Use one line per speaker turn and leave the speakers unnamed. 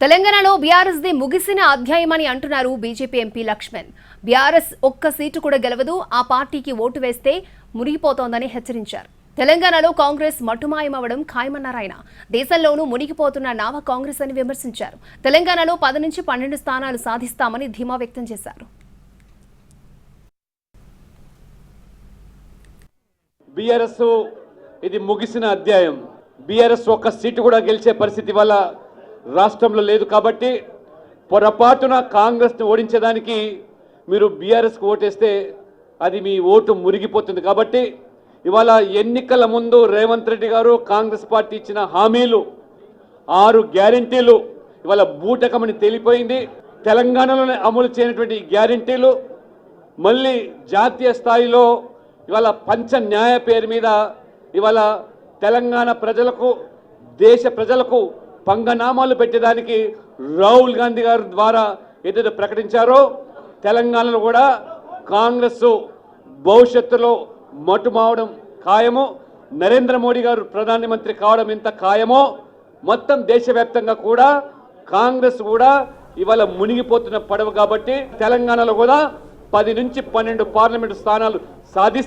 తెలంగాణలో BRS the ముగిసిన అధ్యాయమని అంటున్నారు బీజేపీ ఎంపీ లక్ష్మణ్. బీఆర్ఎస్ ఒక్క సీటు కూడా గెలవదు, ఆ పార్టీకి ఓటు వేస్తే మునిగిపోతోందని హెచ్చరించారు. తెలంగాణలో కాంగ్రెస్ మటుమాయమవడం ఖాయమన్నారు ఆయన. దేశంలోనూ మునిగిపోతున్న నావ కాంగ్రెస్ అని విమర్శించారు. తెలంగాణలో 10 నుంచి 12 స్థానాలు సాధిస్తామని ధీమా వ్యక్తం చేశారు.
బీఆర్ఎస్ ఇది ముగిసిన అధ్యాయం. బీఆర్ఎస్ ఒక్క సీటు కూడా గెలిచే పరిస్థితి వల్ల రాష్ట్రంలో లేదు. కాబట్టి పొరపాటున కాంగ్రెస్ని ఓడించడానికి మీరు బీఆర్ఎస్కి ఓటేస్తే అది మీ ఓటు మురిగిపోతుంది. కాబట్టి ఇవాళ ఎన్నికల ముందు రేవంత్ రెడ్డి గారు కాంగ్రెస్ పార్టీ ఇచ్చిన హామీలు 6 గ్యారెంటీలు ఇవాళ బూటకమని తేలిపోయింది. తెలంగాణలోనే అమలు చేయనటువంటి గ్యారెంటీలు మళ్ళీ జాతీయ స్థాయిలో ఇవాళ పంచ న్యాయ పేరు మీద ఇవాళ తెలంగాణ ప్రజలకు దేశ ప్రజలకు పంగనామాలు పెట్టడానికి రాహుల్ గాంధీ గారి ద్వారా ఏదైతే ప్రకటించారో తెలంగాణలో కూడా కాంగ్రెస్ భవిష్యత్తులో మటుమావడం ఖాయము. నరేంద్ర మోడీ గారు ప్రధానమంత్రి కావడం ఎంత ఖాయమో మొత్తం దేశవ్యాప్తంగా కూడా కాంగ్రెస్ కూడా ఇవాళ మునిగిపోతున్న పడవ. కాబట్టి తెలంగాణలో కూడా 10 నుంచి 12 పార్లమెంటు స్థానాలు సాధిస్తారు.